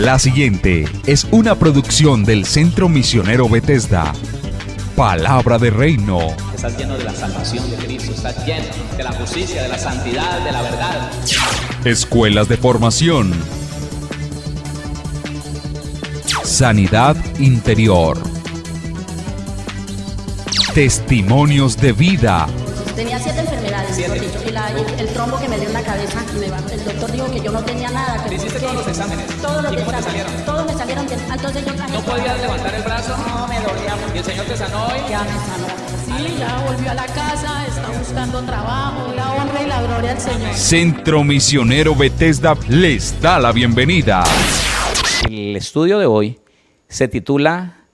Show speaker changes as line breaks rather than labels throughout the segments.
La siguiente es una producción del Centro Misionero Bethesda. Palabra de Reino.
Estás lleno de la salvación de Cristo, estás lleno de la justicia, de la santidad, de la verdad.
Escuelas de formación. Sanidad interior. Testimonios de vida.
Tenía 7 enfermedades, mejor dicho, y el trombo que me dio en la cabeza, el doctor dijo que yo no tenía nada.
¿Le hiciste todos los exámenes?
Todos los
¿Y cómo te
exámenes,
salieron?
todos me salieron bien. Entonces yo
¿No podías levantar el brazo?
No, me dolía mucho.
¿Y el Señor te sanó hoy?
Ya me sanó.
Sí, ya volvió a la casa, está buscando trabajo, la honra y la gloria al Señor.
Centro Misionero Bethesda les da la bienvenida.
El estudio de hoy se titula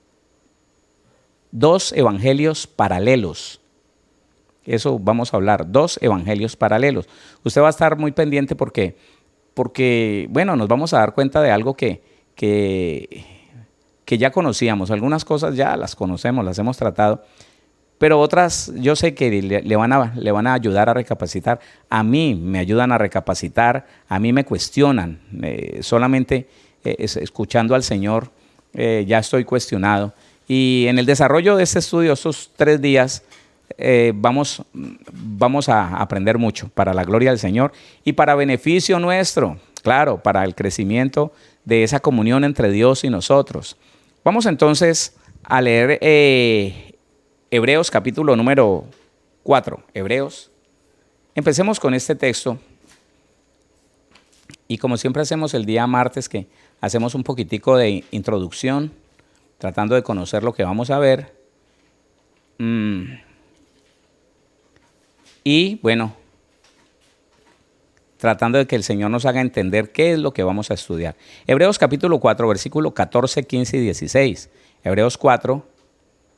Dos evangelios paralelos. Eso vamos a hablar, dos evangelios paralelos. Usted va a estar muy pendiente porque bueno, nos vamos a dar cuenta de algo que ya conocíamos. Algunas cosas ya las conocemos, las hemos tratado, pero otras yo sé que le van a ayudar a recapacitar. A mí me ayudan a recapacitar, a mí me cuestionan. Solamente escuchando al Señor ya estoy cuestionado. Y en el desarrollo de este estudio, estos 3 días, vamos a aprender mucho para la gloria del Señor y para beneficio nuestro, claro, para el crecimiento de esa comunión entre Dios y nosotros. Vamos entonces a leer Hebreos capítulo número 4. Hebreos. Empecemos con este texto y como siempre hacemos el día martes, que hacemos un poquitico de introducción, tratando de conocer lo que vamos a ver. Y bueno, tratando de que el Señor nos haga entender qué es lo que vamos a estudiar. Hebreos capítulo 4, versículos 14, 15 y 16. Hebreos 4,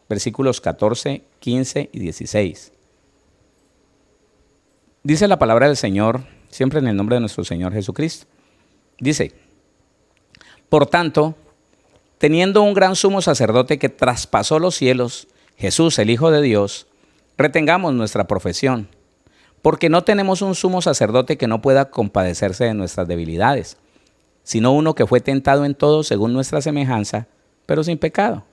versículos 14, 15 y 16. Dice la palabra del Señor, siempre en el nombre de nuestro Señor Jesucristo. Dice, por tanto, teniendo un gran sumo sacerdote que traspasó los cielos, Jesús, el Hijo de Dios, retengamos nuestra profesión, porque no tenemos un sumo sacerdote que no pueda compadecerse de nuestras debilidades, sino uno que fue tentado en todo según nuestra semejanza, pero sin pecado.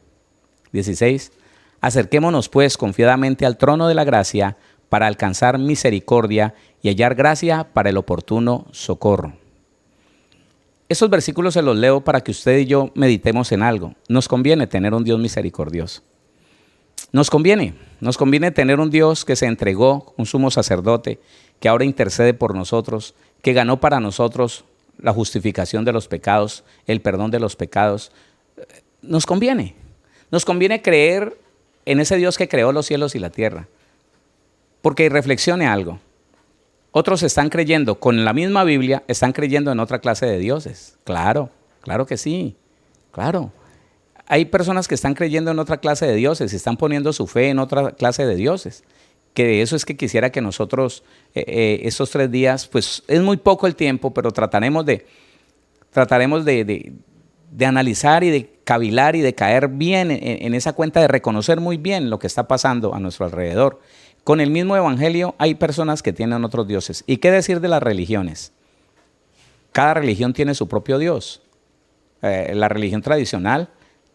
16. Acerquémonos pues confiadamente al trono de la gracia para alcanzar misericordia y hallar gracia para el oportuno socorro. Estos versículos se los leo para que usted y yo meditemos en algo. Nos conviene tener un Dios misericordioso. Nos conviene tener un Dios que se entregó, un sumo sacerdote, que ahora intercede por nosotros, que ganó para nosotros la justificación de los pecados, el perdón de los pecados. Nos conviene creer en ese Dios que creó los cielos y la tierra. Porque reflexione algo. Otros están creyendo, con la misma Biblia, están creyendo en otra clase de dioses. Claro que sí, claro. Hay personas que están creyendo en otra clase de dioses y están poniendo su fe en otra clase de dioses. Que de eso es que quisiera que nosotros, estos 3 días, pues es muy poco el tiempo, pero trataremos de analizar y de cavilar y de caer bien en esa cuenta, de reconocer muy bien lo que está pasando a nuestro alrededor. Con el mismo evangelio hay personas que tienen otros dioses. ¿Y qué decir de las religiones? Cada religión tiene su propio Dios. La religión tradicional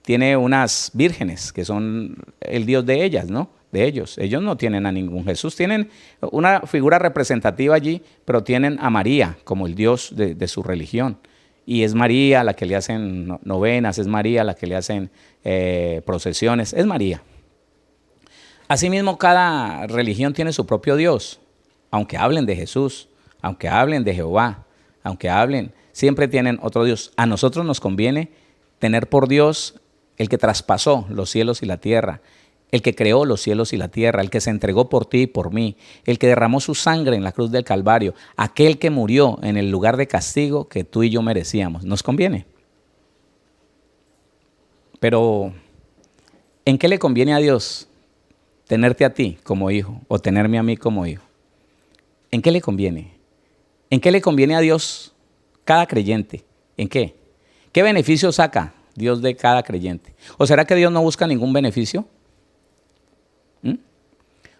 tiene unas vírgenes que son el Dios de ellas, ¿no? De ellos. Ellos no tienen a ningún Jesús. Tienen una figura representativa allí, pero tienen a María como el Dios de su religión. Y es María la que le hacen novenas, es María la que le hacen procesiones, es María. Asimismo, cada religión tiene su propio Dios. Aunque hablen de Jesús, aunque hablen de Jehová, aunque hablen, siempre tienen otro Dios. A nosotros nos conviene tener por Dios el que traspasó los cielos y la tierra, el que creó los cielos y la tierra, el que se entregó por ti y por mí, el que derramó su sangre en la cruz del Calvario, aquel que murió en el lugar de castigo que tú y yo merecíamos. Nos conviene. Pero, ¿en qué le conviene a Dios tenerte a ti como hijo o tenerme a mí como hijo? ¿En qué le conviene? ¿En qué le conviene a Dios cada creyente? ¿En qué? ¿Qué beneficio saca Dios de cada creyente? ¿O será que Dios no busca ningún beneficio?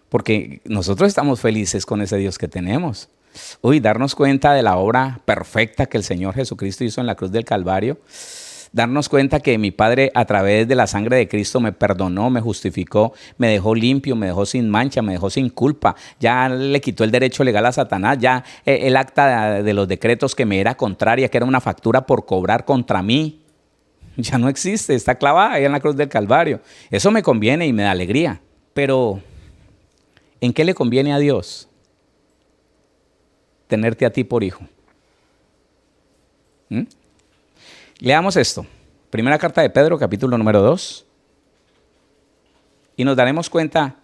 Porque nosotros estamos felices con ese Dios que tenemos. darnos cuenta de la obra perfecta que el Señor Jesucristo hizo en la cruz del Calvario. Darnos cuenta que mi Padre a través de la sangre de Cristo me perdonó, me justificó, me dejó limpio, me dejó sin mancha, me dejó sin culpa. Ya le quitó el derecho legal a Satanás, ya el acta de los decretos que me era contraria, que era una factura por cobrar contra mí, ya no existe, está clavada ahí en la cruz del Calvario. Eso me conviene y me da alegría. Pero, ¿en qué le conviene a Dios tenerte a ti por hijo? Leamos esto. Primera carta de Pedro, capítulo número 2. Y nos daremos cuenta,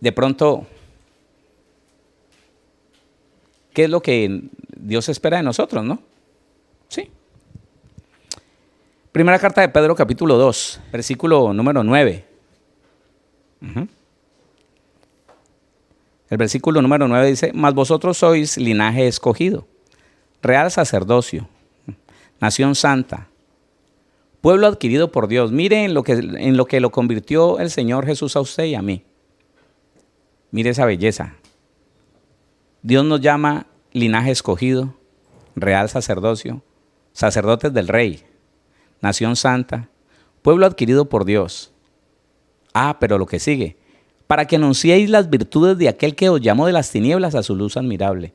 de pronto, qué es lo que Dios espera de nosotros, ¿no? Sí. Primera carta de Pedro, capítulo 2, versículo número 9. El versículo número 9 dice: mas vosotros sois linaje escogido, real sacerdocio, nación santa, pueblo adquirido por Dios. Mire en lo que lo convirtió el Señor Jesús a usted y a mí. Mire esa belleza. Dios nos llama linaje escogido, real sacerdocio, sacerdotes del Rey, nación santa, pueblo adquirido por Dios. Pero lo que sigue: para que anunciéis las virtudes de aquel que os llamó de las tinieblas a su luz admirable.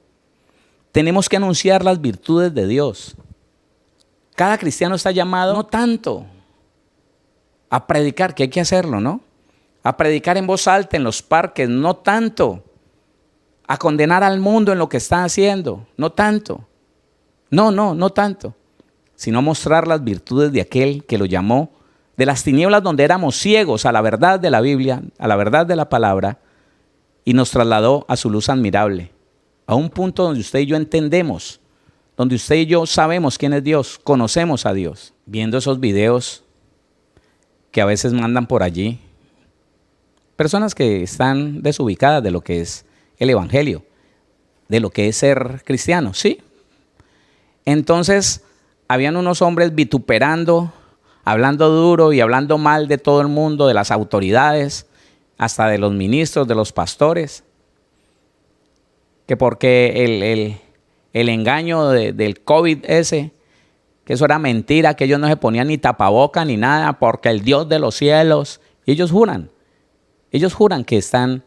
Tenemos que anunciar las virtudes de Dios. Cada cristiano está llamado no tanto a predicar, que hay que hacerlo, ¿no? A predicar en voz alta en los parques, no tanto a condenar al mundo en lo que está haciendo, no tanto. No tanto. Sino a mostrar las virtudes de aquel que lo llamó de las tinieblas donde éramos ciegos a la verdad de la Biblia, a la verdad de la palabra, y nos trasladó a su luz admirable, a un punto donde usted y yo entendemos, donde usted y yo sabemos quién es Dios, conocemos a Dios. Viendo esos videos que a veces mandan por allí, personas que están desubicadas de lo que es el evangelio, de lo que es ser cristiano, ¿sí? Entonces, habían unos hombres vituperando, hablando duro y hablando mal de todo el mundo, de las autoridades, hasta de los ministros, de los pastores, que porque el engaño del COVID ese, que eso era mentira, que ellos no se ponían ni tapaboca ni nada, porque el Dios de los cielos, y ellos juran que están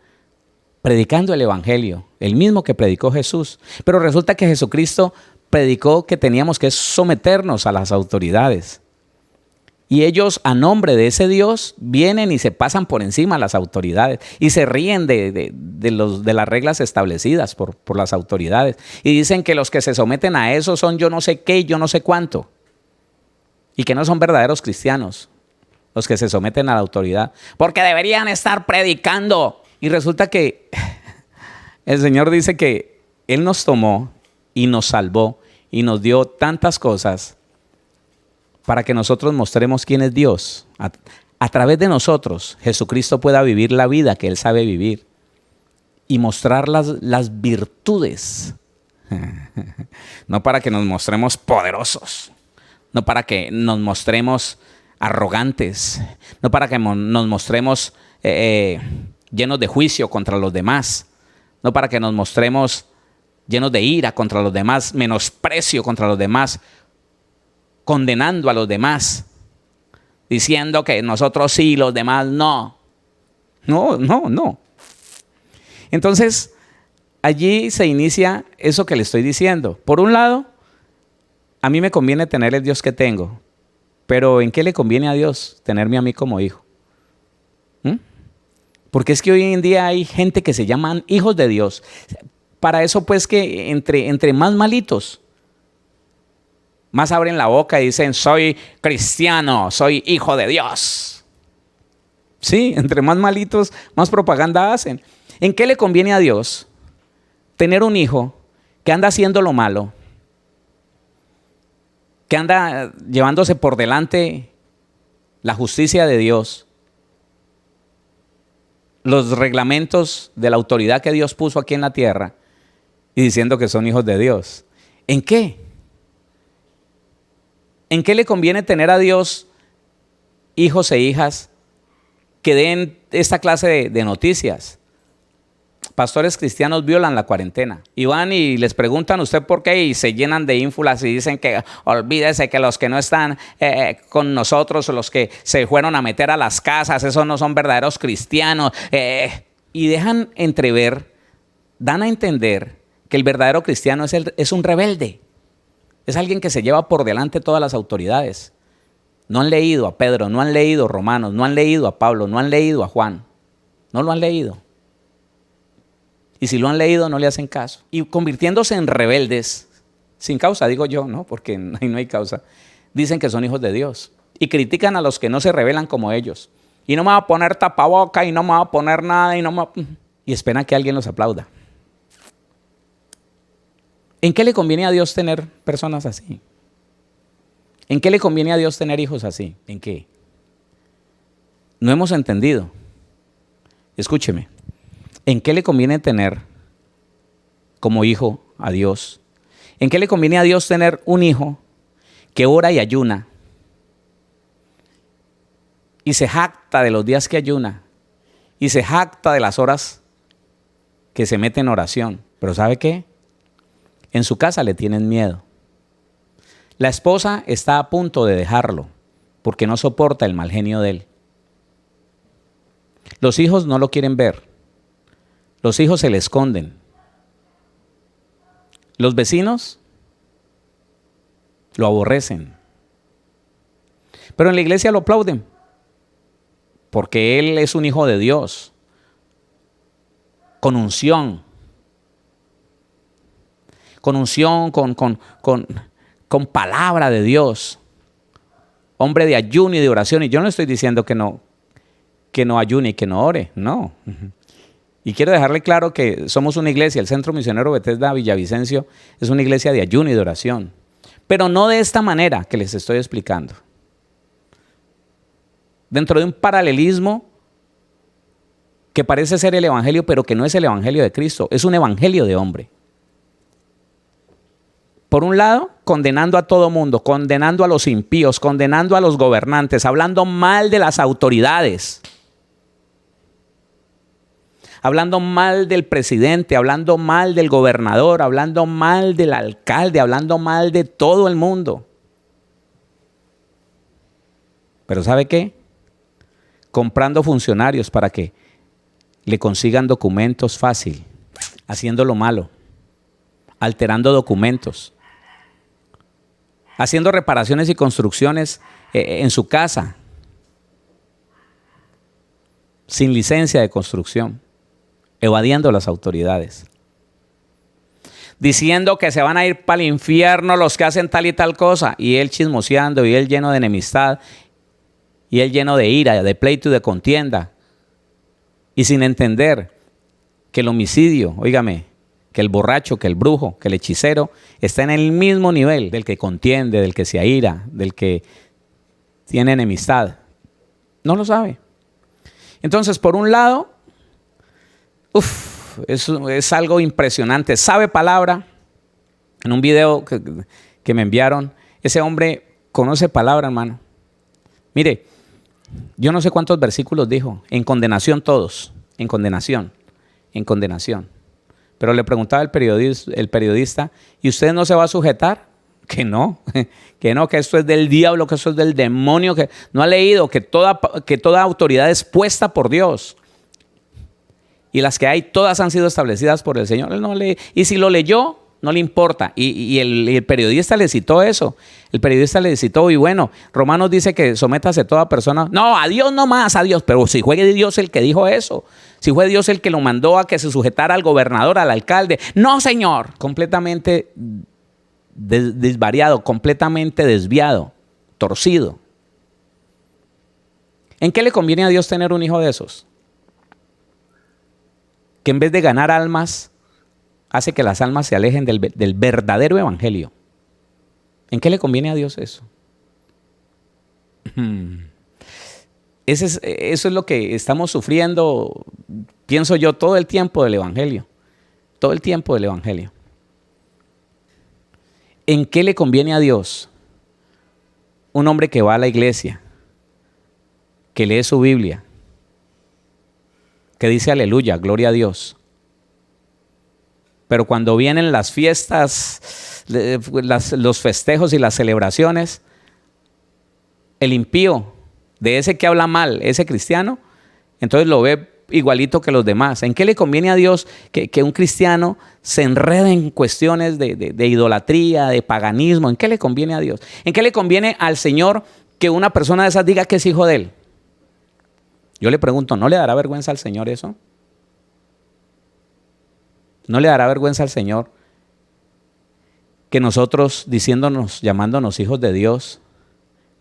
predicando el evangelio, el mismo que predicó Jesús. Pero resulta que Jesucristo predicó que teníamos que someternos a las autoridades. Y ellos, a nombre de ese Dios, vienen y se pasan por encima a las autoridades y se ríen de las reglas establecidas por las autoridades. Y dicen que los que se someten a eso son yo no sé qué y yo no sé cuánto. Y que no son verdaderos cristianos los que se someten a la autoridad, porque deberían estar predicando. Y resulta que el Señor dice que Él nos tomó y nos salvó y nos dio tantas cosas para que nosotros mostremos quién es Dios. A través de nosotros, Jesucristo pueda vivir la vida que Él sabe vivir y mostrar las virtudes. No para que nos mostremos poderosos, no para que nos mostremos arrogantes, no para que nos mostremos llenos de juicio contra los demás, no para que nos mostremos llenos de ira contra los demás, menosprecio contra los demás, condenando a los demás, diciendo que nosotros sí, los demás no. No. Entonces, allí se inicia eso que le estoy diciendo. Por un lado, a mí me conviene tener el Dios que tengo, pero ¿en qué le conviene a Dios tenerme a mí como hijo? Porque es que hoy en día hay gente que se llaman hijos de Dios. Para eso pues que entre más malitos, más abren la boca y dicen soy cristiano, soy hijo de Dios. Sí, entre más malitos, más propaganda hacen. ¿En qué le conviene a Dios tener un hijo que anda haciendo lo malo, que anda llevándose por delante la justicia de Dios, los reglamentos de la autoridad que Dios puso aquí en la tierra y diciendo que son hijos de Dios? ¿En qué? ¿En qué le conviene tener a Dios hijos e hijas que den esta clase de noticias? pastores cristianos violan la cuarentena. Y van y les preguntan usted por qué y se llenan de ínfulas y dicen que olvídese que los que no están con nosotros, los que se fueron a meter a las casas, esos no son verdaderos cristianos. Y dejan entrever, dan a entender que el verdadero cristiano es un rebelde. Es alguien que se lleva por delante todas las autoridades. No han leído a Pedro, no han leído Romanos, no han leído a Pablo, no han leído a Juan. No lo han leído. Y si lo han leído, no le hacen caso. Y convirtiéndose en rebeldes, sin causa, digo yo, ¿no? Porque ahí no hay causa. Dicen que son hijos de Dios. Y critican a los que no se rebelan como ellos. Y no me va a poner tapaboca, y no me va a poner nada, y esperan que alguien los aplauda. ¿En qué le conviene a Dios tener personas así? ¿En qué le conviene a Dios tener hijos así? ¿En qué? No hemos entendido. Escúcheme. ¿En qué le conviene tener como hijo a Dios? ¿En qué le conviene a Dios tener un hijo que ora y ayuna? Y se jacta de los días que ayuna. Y se jacta de las horas que se mete en oración. Pero ¿sabe qué? En su casa le tienen miedo. La esposa está a punto de dejarlo porque no soporta el mal genio de él. Los hijos no lo quieren ver. Los hijos se le esconden. Los vecinos lo aborrecen. Pero en la iglesia lo aplauden porque él es un hijo de Dios con unción. Con unción, con palabra de Dios. Hombre de ayuno y de oración. Y yo no estoy diciendo que no ayune y que no ore. No. Y quiero dejarle claro que somos una iglesia, el Centro Misionero Bethesda Villavicencio es una iglesia de ayuno y de oración. Pero no de esta manera que les estoy explicando. Dentro de un paralelismo que parece ser el evangelio, pero que no es el evangelio de Cristo. Es un evangelio de hombre. Por un lado, condenando a todo mundo, condenando a los impíos, condenando a los gobernantes, hablando mal de las autoridades, hablando mal del presidente, hablando mal del gobernador, hablando mal del alcalde, hablando mal de todo el mundo. Pero ¿sabe qué? Comprando funcionarios para que le consigan documentos fácil, haciendo lo malo, alterando documentos, haciendo reparaciones y construcciones en su casa, sin licencia de construcción, evadiendo las autoridades, diciendo que se van a ir para el infierno los que hacen tal y tal cosa, y él chismoseando, y él lleno de enemistad, y él lleno de ira, de pleito y de contienda, y sin entender que el homicidio, óigame, que el borracho, que el brujo, que el hechicero está en el mismo nivel del que contiende, del que se aira, del que tiene enemistad. No lo sabe. Entonces, por un lado, es algo impresionante. Sabe palabra. En un video que me enviaron, ese hombre conoce palabra, hermano. Mire, yo no sé cuántos versículos dijo. En condenación todos. En condenación. En condenación. Pero le preguntaba el periodista, ¿y usted no se va a sujetar? Que no, que esto es del diablo, que esto es del demonio, que no ha leído que toda autoridad es puesta por Dios. Y las que hay, todas han sido establecidas por el Señor. Él no lee, y si lo leyó, no le importa. Y el periodista le citó eso. El periodista le citó, y bueno, Romanos dice que sométase toda persona. No, a Dios no más, a Dios. Pero si fue Dios el que dijo eso. Si fue Dios el que lo mandó a que se sujetara al gobernador, al alcalde. No, Señor. Completamente desvariado, completamente desviado, torcido. ¿En qué le conviene a Dios tener un hijo de esos? Que en vez de ganar almas, hace que las almas se alejen del verdadero evangelio. ¿En qué le conviene a Dios eso? Eso es lo que estamos sufriendo, pienso yo, todo el tiempo del evangelio. Todo el tiempo del evangelio. ¿En qué le conviene a Dios un hombre que va a la iglesia, que lee su Biblia, que dice aleluya, gloria a Dios, Pero cuando vienen las fiestas, los festejos y las celebraciones, el impío, de ese que habla mal, ese cristiano, entonces lo ve igualito que los demás. ¿En qué le conviene a Dios que un cristiano se enrede en cuestiones de idolatría, de paganismo? ¿En qué le conviene a Dios? ¿En qué le conviene al Señor que una persona de esas diga que es hijo de Él? Yo le pregunto, ¿no le dará vergüenza al Señor eso? ¿No le dará vergüenza al Señor que nosotros, diciéndonos, llamándonos hijos de Dios,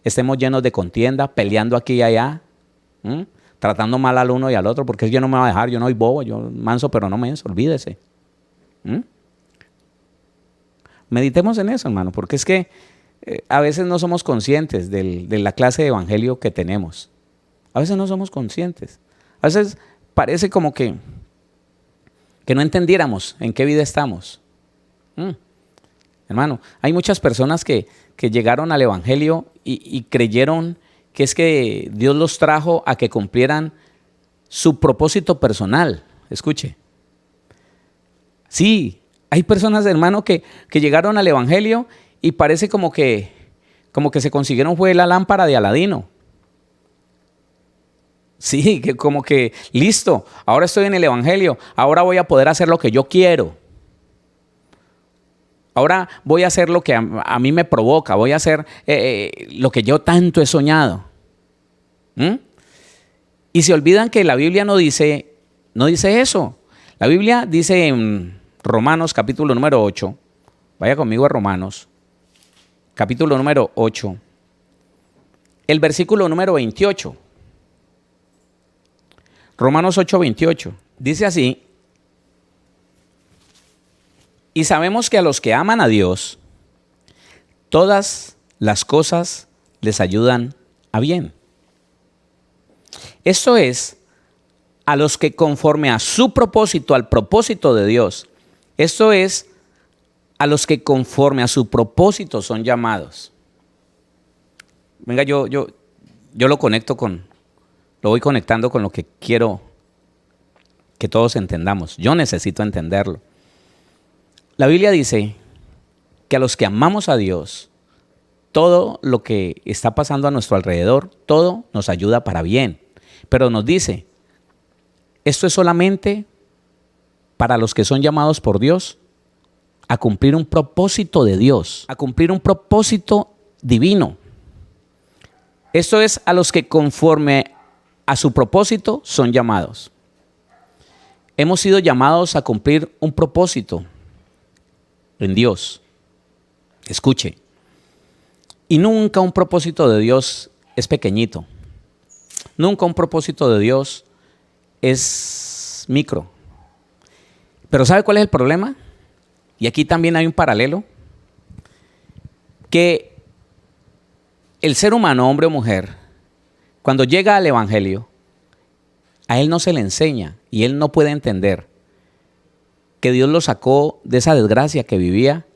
estemos llenos de contienda, peleando aquí y allá, tratando mal al uno y al otro? Porque yo no me va a dejar, yo no soy bobo, yo manso pero no menso, olvídese. Meditemos en eso, hermano, porque es que a veces no somos conscientes de la clase de evangelio que tenemos. A veces no somos conscientes. A veces parece como que no entendiéramos en qué vida estamos. Hermano, hay muchas personas que llegaron al evangelio y creyeron que es que Dios los trajo a que cumplieran su propósito personal. Escuche. Sí, hay personas, hermano, que llegaron al evangelio y parece como que se consiguieron fue la lámpara de Aladino. Sí, que como que listo, ahora estoy en el evangelio, ahora voy a poder hacer lo que yo quiero. Ahora voy a hacer lo que a mí me provoca, voy a hacer lo que yo tanto he soñado. Y se olvidan que la Biblia no dice eso. La Biblia dice en Romanos capítulo número 8, vaya conmigo a Romanos, capítulo número 8, el versículo número 28. Romanos 8, 28. Dice así: y sabemos que a los que aman a Dios, todas las cosas les ayudan a bien. Esto es, a los que conforme a su propósito, al propósito de Dios, esto es, a los que conforme a su propósito son llamados. Venga, yo lo conecto lo voy conectando con lo que quiero que todos entendamos. Yo necesito entenderlo. La Biblia dice que a los que amamos a Dios, todo lo que está pasando a nuestro alrededor, todo nos ayuda para bien. Pero nos dice, esto es solamente para los que son llamados por Dios a cumplir un propósito de Dios, a cumplir un propósito divino. Esto es a los que conforme a su propósito son llamados. Hemos sido llamados a cumplir un propósito en Dios. Escuche. Y nunca un propósito de Dios es pequeñito. Nunca un propósito de Dios es micro. Pero ¿sabe cuál es el problema? Y aquí también hay un paralelo. Que el ser humano, hombre o mujer, cuando llega al evangelio, a él no se le enseña y él no puede entender que Dios lo sacó de esa desgracia que vivía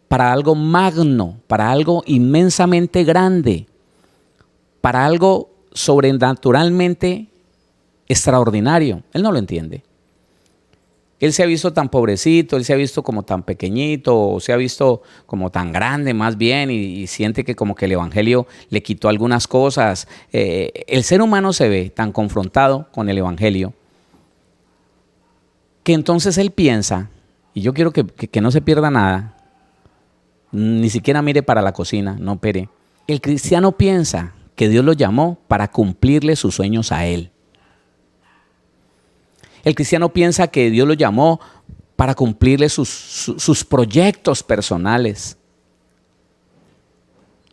para algo magno, para algo inmensamente grande, para algo sobrenaturalmente extraordinario. Él no lo entiende. Él se ha visto tan pobrecito, él se ha visto como tan pequeñito, o se ha visto como tan grande más bien, y siente que como que el evangelio le quitó algunas cosas. El ser humano se ve tan confrontado con el evangelio que entonces él piensa, y yo quiero que no se pierda nada, ni siquiera mire para la cocina, no pere. El cristiano piensa que Dios lo llamó para cumplirle sus sueños a él. El cristiano piensa que Dios lo llamó para cumplirle sus proyectos personales.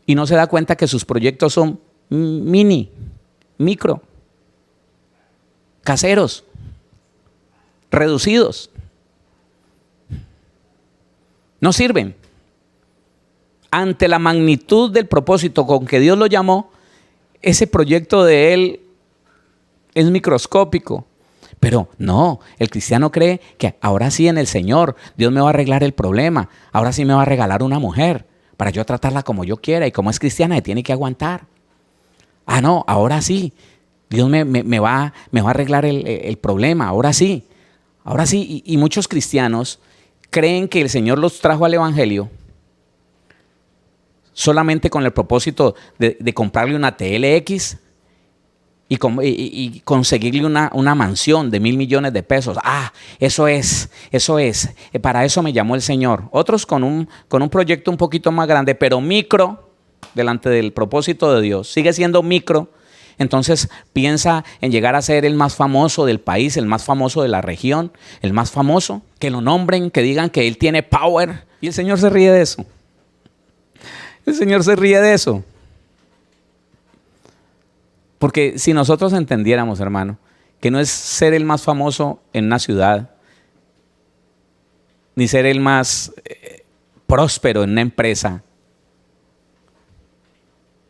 Y no se da cuenta que sus proyectos son micro, caseros, reducidos. No sirven. Ante la magnitud del propósito con que Dios lo llamó, ese proyecto de él es microscópico. Pero no, el cristiano cree que ahora sí en el Señor Dios me va a arreglar el problema. Ahora sí me va a regalar una mujer para yo tratarla como yo quiera, y como es cristiana se tiene que aguantar. Ah, no, ahora sí, Dios me va a arreglar el problema, ahora sí. Ahora sí, y muchos cristianos creen que el Señor los trajo al Evangelio solamente con el propósito de comprarle una TLX y conseguirle una mansión de 1.000 millones de pesos. Eso es. Para eso me llamó el Señor. Otros con un proyecto un poquito más grande, pero micro, delante del propósito de Dios. Sigue siendo micro. Entonces piensa en llegar a ser el más famoso del país, el más famoso de la región, el más famoso, que lo nombren, que digan que él tiene power. Y el Señor se ríe de eso. El Señor se ríe de eso. Porque si nosotros entendiéramos, hermano, que no es ser el más famoso en una ciudad, ni ser el más próspero en una empresa,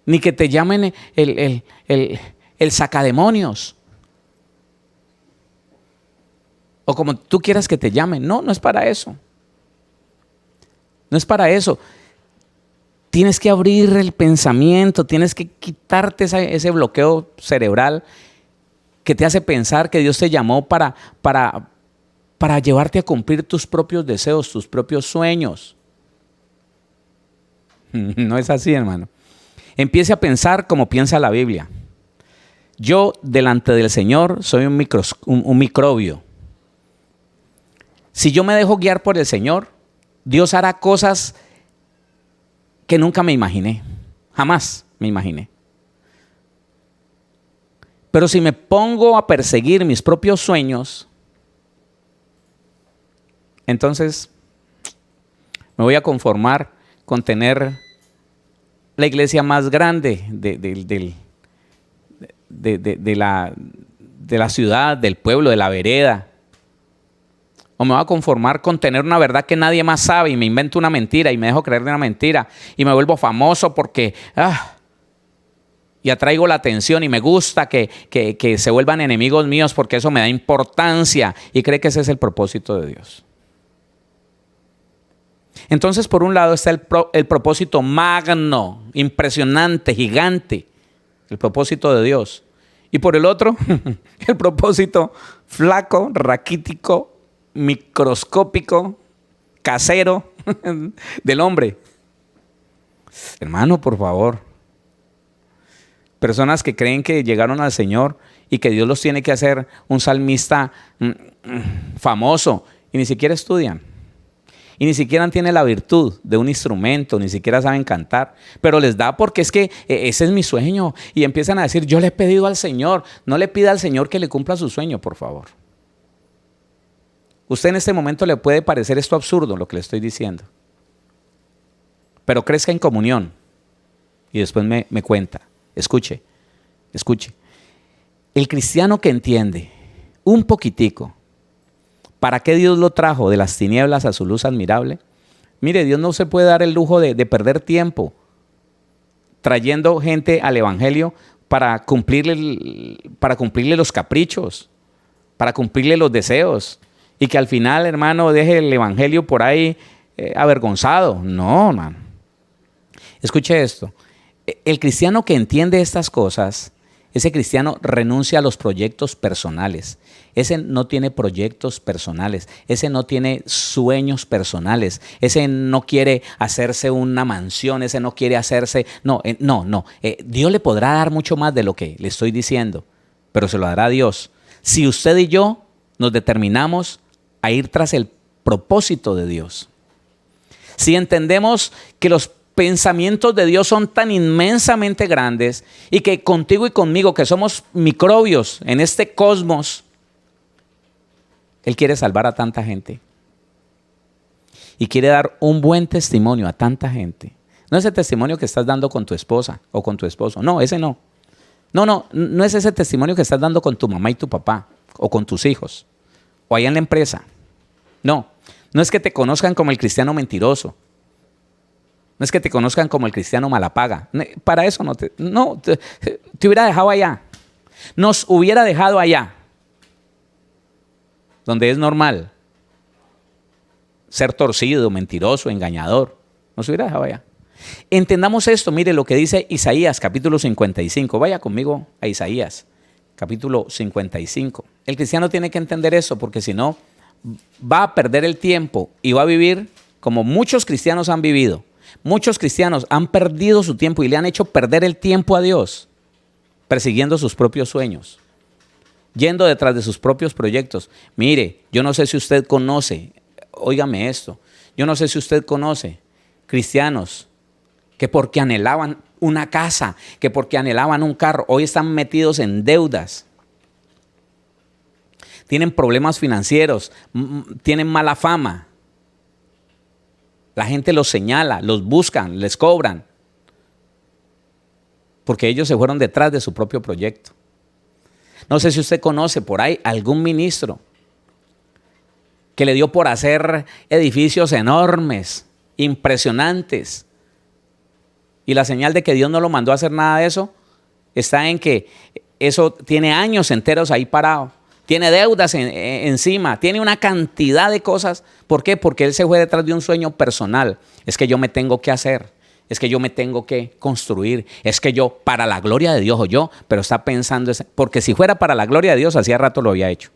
ni que te llamen el sacademonios, o como tú quieras que te llamen. No es para eso. No es para eso. Tienes que abrir el pensamiento, tienes que quitarte ese bloqueo cerebral que te hace pensar que Dios te llamó para llevarte a cumplir tus propios deseos, tus propios sueños. No es así, hermano. Empiece a pensar como piensa la Biblia. Yo, delante del Señor, soy un microbio. Si yo me dejo guiar por el Señor, Dios hará cosas que nunca me imaginé. Jamás me imaginé. Pero si me pongo a perseguir mis propios sueños, entonces me voy a conformar con tener la iglesia más grande de la ciudad, del pueblo, de la vereda. O me voy a conformar con tener una verdad que nadie más sabe y me invento una mentira y me dejo creer de una mentira y me vuelvo famoso porque y atraigo la atención y me gusta que se vuelvan enemigos míos porque eso me da importancia y cree que ese es el propósito de Dios. Entonces, por un lado está el propósito magno, impresionante, gigante, el propósito de Dios. Y por el otro, el propósito flaco, raquítico, microscópico, casero del hombre. Hermano, por favor. Personas que creen que llegaron al Señor y que Dios los tiene que hacer un salmista famoso y ni siquiera estudian. Y ni siquiera tienen la virtud de un instrumento, ni siquiera saben cantar, pero les da porque es que ese es mi sueño. Y empiezan a decir, yo le he pedido al Señor. No le pida al Señor que le cumpla su sueño, por favor. Usted en este momento le puede parecer esto absurdo, lo que le estoy diciendo. Pero crezca en comunión y después me cuenta. Escuche. El cristiano que entiende un poquitico ¿para qué Dios lo trajo de las tinieblas a su luz admirable? Mire, Dios no se puede dar el lujo de perder tiempo trayendo gente al Evangelio para cumplirle los caprichos, para cumplirle los deseos y que al final, hermano, deje el Evangelio por ahí avergonzado. No, hermano. Escuche esto. El cristiano que entiende estas cosas, ese cristiano renuncia a los proyectos personales. Ese no tiene proyectos personales. Ese no tiene sueños personales. Ese no quiere hacerse una mansión. Ese no quiere hacerse... No. Dios le podrá dar mucho más de lo que le estoy diciendo, pero se lo dará Dios. Si usted y yo nos determinamos a ir tras el propósito de Dios. Si entendemos que los pensamientos de Dios son tan inmensamente grandes y que contigo y conmigo, que somos microbios en este cosmos, Él quiere salvar a tanta gente y quiere dar un buen testimonio a tanta gente. No es el testimonio que estás dando con tu esposa o con tu esposo. No, ese no. No es ese testimonio que estás dando con tu mamá y tu papá o con tus hijos o allá en la empresa. No es que te conozcan como el cristiano mentiroso. No es que te conozcan como el cristiano malapaga. Para eso te hubiera dejado allá. Nos hubiera dejado allá, donde es normal ser torcido, mentiroso, engañador. Nos hubiera dejado allá. Entendamos esto. Mire lo que dice Isaías, capítulo 55. Vaya conmigo a Isaías, capítulo 55. El cristiano tiene que entender eso, porque si no, va a perder el tiempo y va a vivir como muchos cristianos han vivido. Muchos cristianos han perdido su tiempo y le han hecho perder el tiempo a Dios, persiguiendo sus propios sueños, yendo detrás de sus propios proyectos. Mire, yo no sé si usted conoce, óigame esto, yo no sé si usted conoce cristianos que porque anhelaban una casa, que porque anhelaban un carro, hoy están metidos en deudas. Tienen problemas financieros, tienen mala fama. La gente los señala, los buscan, les cobran. Porque ellos se fueron detrás de su propio proyecto. No sé si usted conoce por ahí algún ministro que le dio por hacer edificios enormes, impresionantes. Y la señal de que Dios no lo mandó a hacer nada de eso está en que eso tiene años enteros ahí parado. Tiene deudas encima, tiene una cantidad de cosas. ¿Por qué? Porque él se fue detrás de un sueño personal. Es que yo me tengo que hacer, es que yo me tengo que construir, es que yo, para la gloria de Dios o yo, pero está pensando, porque si fuera para la gloria de Dios, hacía rato lo había hecho.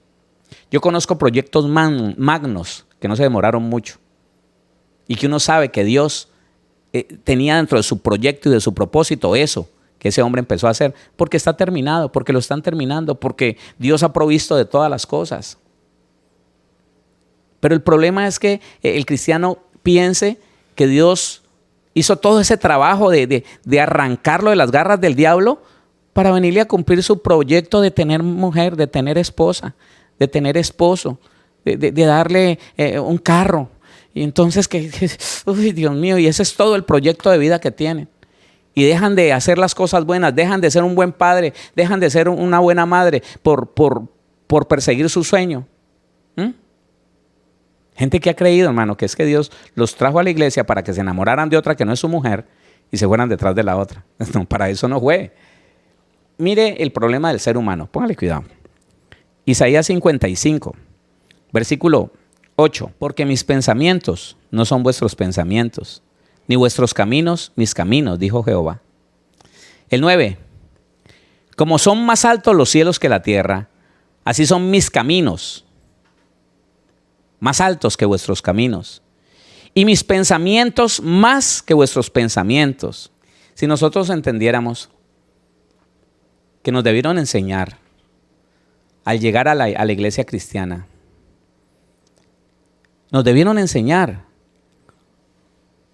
Yo conozco proyectos magnos que no se demoraron mucho y que uno sabe que Dios tenía dentro de su proyecto y de su propósito eso que ese hombre empezó a hacer, porque está terminado, porque lo están terminando, porque Dios ha provisto de todas las cosas. Pero el problema es que el cristiano piense que Dios hizo todo ese trabajo de arrancarlo de las garras del diablo para venirle a cumplir su proyecto de tener mujer, de tener esposa, de tener esposo, de darle un carro. Y entonces, uy, Dios mío, y ese es todo el proyecto de vida que tienen. Y dejan de hacer las cosas buenas, dejan de ser un buen padre, dejan de ser una buena madre por perseguir su sueño. Gente que ha creído, hermano, que es que Dios los trajo a la iglesia para que se enamoraran de otra que no es su mujer y se fueran detrás de la otra. No, para eso no fue. Mire el problema del ser humano, póngale cuidado. Isaías 55, versículo 8. Porque mis pensamientos no son vuestros pensamientos, ni vuestros caminos, mis caminos, dijo Jehová. El 9. Como son más altos los cielos que la tierra, así son mis caminos, más altos que vuestros caminos, y mis pensamientos más que vuestros pensamientos. Si nosotros entendiéramos que nos debieron enseñar al llegar a la iglesia cristiana, nos debieron enseñar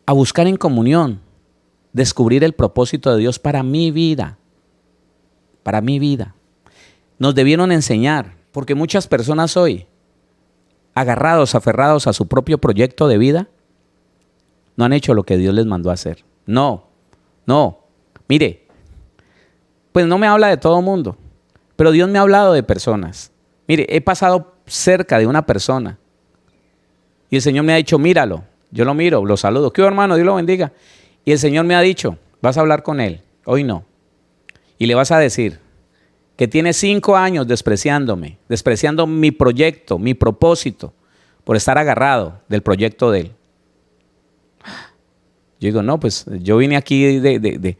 a buscar en comunión, descubrir el propósito de Dios para mi vida, para mi vida. Nos debieron enseñar, porque muchas personas hoy, agarrados, aferrados a su propio proyecto de vida, no han hecho lo que Dios les mandó a hacer. No. Mire, pues no me habla de todo mundo, pero Dios me ha hablado de personas. Mire, he pasado cerca de una persona y el Señor me ha dicho, míralo. Yo lo miro, lo saludo. ¿Qué hermano? Dios lo bendiga. Y el Señor me ha dicho, vas a hablar con él. Hoy no. Y le vas a decir que tiene 5 años despreciándome, despreciando mi proyecto, mi propósito, por estar agarrado del proyecto de él. Yo digo, no, pues yo vine aquí de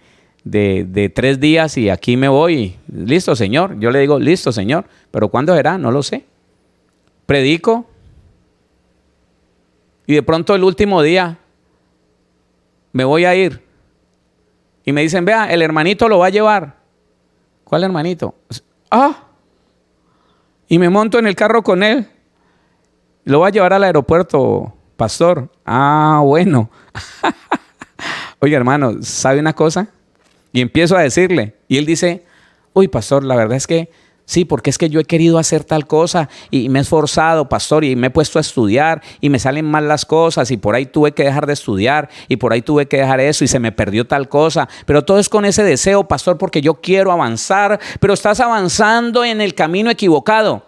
3 días y aquí me voy. Listo, Señor. Yo le digo, listo, Señor. Pero ¿cuándo será? No lo sé. Predico. Y de pronto el último día me voy a ir. Y me dicen, vea, el hermanito lo va a llevar. ¿Cuál hermanito? Y me monto en el carro con él. Lo va a llevar al aeropuerto, pastor. Bueno. Oye, hermano, ¿sabe una cosa? Y empiezo a decirle. Y él dice, uy, pastor, la verdad es que sí, porque es que yo he querido hacer tal cosa y me he esforzado, pastor, y me he puesto a estudiar y me salen mal las cosas y por ahí tuve que dejar de estudiar y por ahí tuve que dejar eso y se me perdió tal cosa. Pero todo es con ese deseo, pastor, porque yo quiero avanzar, pero estás avanzando en el camino equivocado.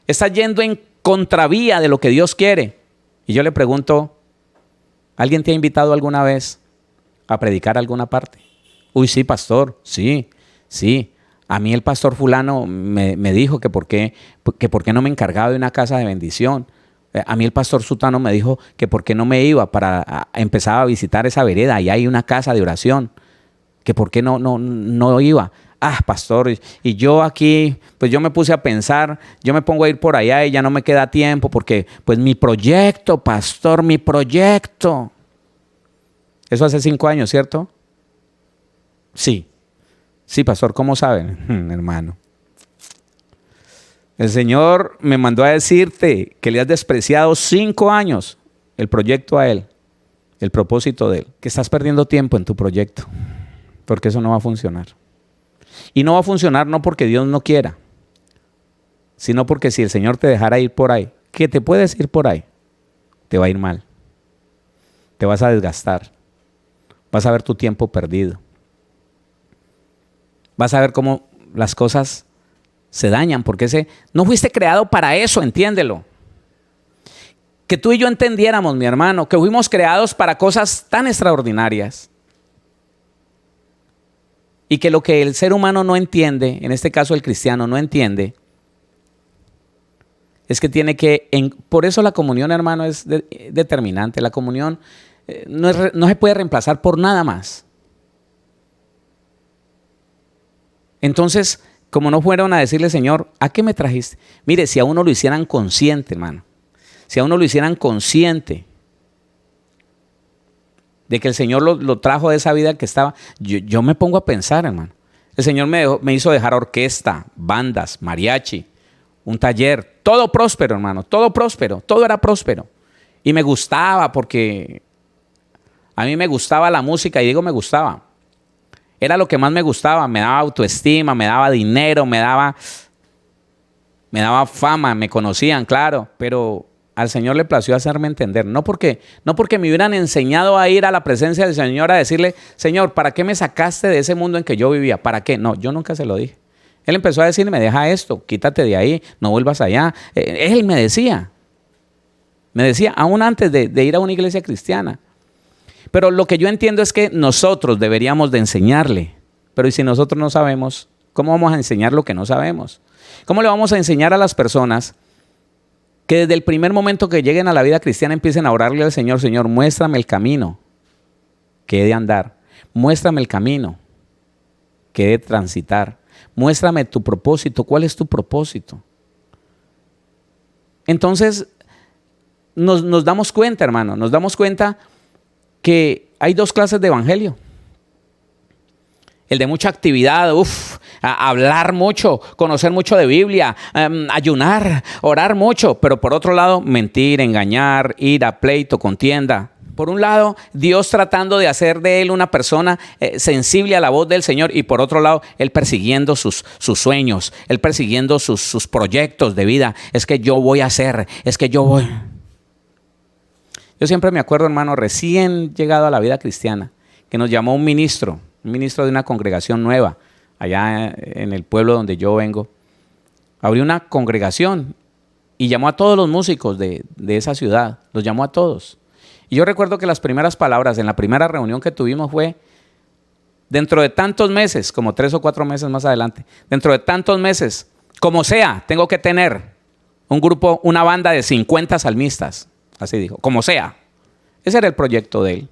Estás yendo en contravía de lo que Dios quiere. Y yo le pregunto, ¿alguien te ha invitado alguna vez a predicar alguna parte? Uy, sí, pastor, sí. A mí el pastor fulano me dijo que por qué no me encargaba de una casa de bendición. A mí el pastor sutano me dijo que por qué no me iba para empezar a visitar esa vereda. Ahí hay una casa de oración. Que por qué no iba. pastor, y yo aquí, pues yo me puse a pensar, yo me pongo a ir por allá y ya no me queda tiempo porque, pues mi proyecto, pastor, mi proyecto. Eso hace 5 años, ¿cierto? Sí, pastor, ¿cómo saben, hermano? El Señor me mandó a decirte que le has despreciado 5 años el proyecto a Él, el propósito de Él, que estás perdiendo tiempo en tu proyecto, porque eso no va a funcionar. Y no va a funcionar no porque Dios no quiera, sino porque si el Señor te dejara ir por ahí, que te puedes ir por ahí, te va a ir mal. Te vas a desgastar. Vas a ver tu tiempo perdido. Vas a ver cómo las cosas se dañan, porque no fuiste creado para eso, entiéndelo. Que tú y yo entendiéramos, mi hermano, que fuimos creados para cosas tan extraordinarias. Y que lo que el ser humano no entiende, en este caso el cristiano no entiende, es que tiene que, por eso la comunión, hermano, es determinante. La comunión no se puede reemplazar por nada más. Entonces, como no fueron a decirle, Señor, ¿a qué me trajiste? Mire, si a uno lo hicieran consciente, hermano, si a uno lo hicieran consciente de que el Señor lo trajo de esa vida que estaba, yo me pongo a pensar, hermano. El Señor me hizo dejar orquesta, bandas, mariachi, un taller, todo próspero, hermano, todo próspero, todo era próspero. Y me gustaba porque a mí me gustaba la música, y digo me gustaba. Era lo que más me gustaba, me daba autoestima, me daba dinero, me daba fama, me conocían, claro, pero al Señor le plació hacerme entender, no porque me hubieran enseñado a ir a la presencia del Señor a decirle, Señor, ¿para qué me sacaste de ese mundo en que yo vivía? ¿Para qué? No, yo nunca se lo dije. Él empezó a decirme, deja esto, quítate de ahí, no vuelvas allá. Él me decía, aún antes de ir a una iglesia cristiana. Pero lo que yo entiendo es que nosotros deberíamos de enseñarle. Pero ¿y si nosotros no sabemos? ¿Cómo vamos a enseñar lo que no sabemos? ¿Cómo le vamos a enseñar a las personas que desde el primer momento que lleguen a la vida cristiana empiecen a orarle al Señor? Señor, muéstrame el camino que he de andar. Muéstrame el camino que he de transitar. Muéstrame tu propósito. ¿Cuál es tu propósito? Entonces, nos damos cuenta, hermano, nos damos cuenta que hay 2 clases de evangelio. El de mucha actividad, hablar mucho, conocer mucho de Biblia, ayunar, orar mucho. Pero por otro lado, mentir, engañar, ira, pleito, contienda. Por un lado, Dios tratando de hacer de él una persona sensible a la voz del Señor. Y por otro lado, él persiguiendo sus sueños, él persiguiendo sus proyectos de vida. Es que yo voy a hacer, es que yo voy. Yo siempre me acuerdo, hermano, recién llegado a la vida cristiana, que nos llamó un ministro de una congregación nueva, allá en el pueblo donde yo vengo. Abrió una congregación y llamó a todos los músicos de esa ciudad, los llamó a todos. Y yo recuerdo que las primeras palabras en la primera reunión que tuvimos fue, dentro de tantos meses, como 3 o 4 meses más adelante, dentro de tantos meses, como sea, tengo que tener un grupo, una banda de 50 salmistas. Así dijo, como sea. Ese era el proyecto de él.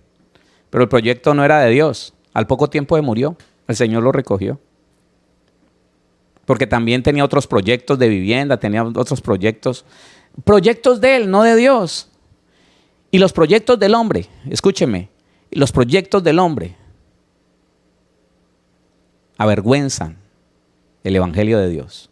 Pero el proyecto no era de Dios. Al poco tiempo murió. El Señor lo recogió. Porque también tenía otros proyectos de vivienda, tenía otros proyectos. Proyectos de él, no de Dios. Y los proyectos del hombre, escúcheme, los proyectos del hombre avergüenzan el evangelio de Dios.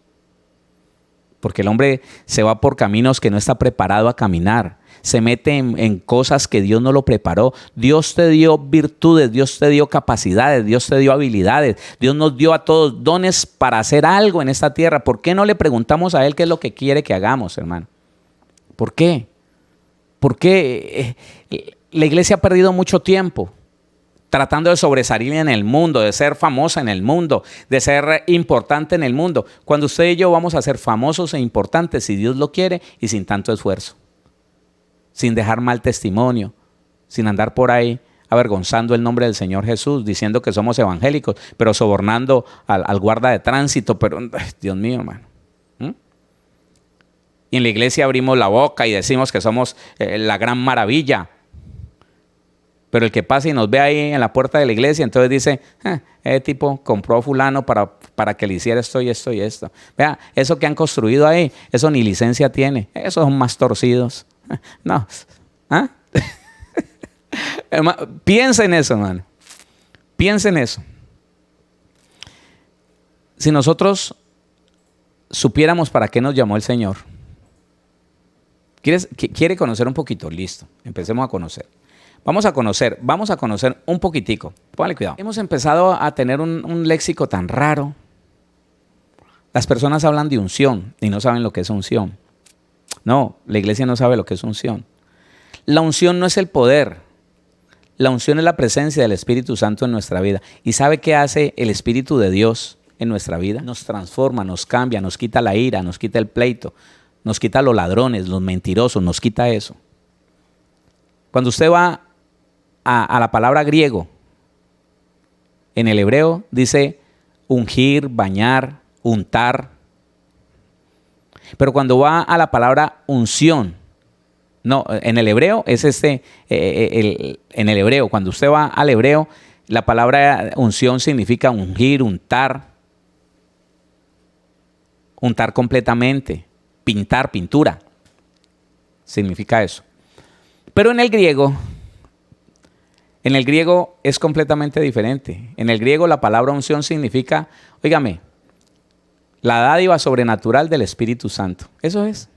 Porque el hombre se va por caminos que no está preparado a caminar. Se mete en cosas que Dios no lo preparó. Dios te dio virtudes, Dios te dio capacidades, Dios te dio habilidades. Dios nos dio a todos dones para hacer algo en esta tierra. ¿Por qué no le preguntamos a Él qué es lo que quiere que hagamos, hermano? ¿Por qué? ¿Por qué la iglesia ha perdido mucho tiempo tratando de sobresalir en el mundo, de ser famosa en el mundo, de ser importante en el mundo? Cuando usted y yo vamos a ser famosos e importantes, si Dios lo quiere y sin tanto esfuerzo, sin dejar mal testimonio, sin andar por ahí avergonzando el nombre del Señor Jesús, diciendo que somos evangélicos, pero sobornando al guarda de tránsito. Pero, Dios mío, hermano. Y en la iglesia abrimos la boca y decimos que somos la gran maravilla. Pero el que pasa y nos ve ahí en la puerta de la iglesia, entonces dice, tipo compró a fulano para que le hiciera esto y esto y esto. Vea, eso que han construido ahí, eso ni licencia tiene. Esos son más torcidos. No. ¿Ah? Piensa en eso, hermano. Piensa en eso. Si nosotros supiéramos para qué nos llamó el Señor. ¿Quiere conocer un poquito? Listo, empecemos a conocer. Vamos a conocer un poquitico. Póngale cuidado. Hemos empezado a tener un léxico tan raro. Las personas hablan de unción y no saben lo que es unción. No, la iglesia no sabe lo que es unción. La unción no es el poder. La unción es la presencia del Espíritu Santo en nuestra vida. ¿Y sabe qué hace el Espíritu de Dios en nuestra vida? Nos transforma, nos cambia, nos quita la ira, nos quita el pleito, nos quita los ladrones, los mentirosos, nos quita eso. Cuando usted va a la palabra griego, en el hebreo dice ungir, bañar, untar. Pero cuando va a la palabra unción, no, en el hebreo es en el hebreo, cuando usted va al hebreo, la palabra unción significa ungir, untar completamente, pintar, pintura, significa eso. Pero en el griego es completamente diferente. En el griego la palabra unción significa, óigame, la dádiva sobrenatural del Espíritu Santo. Eso es.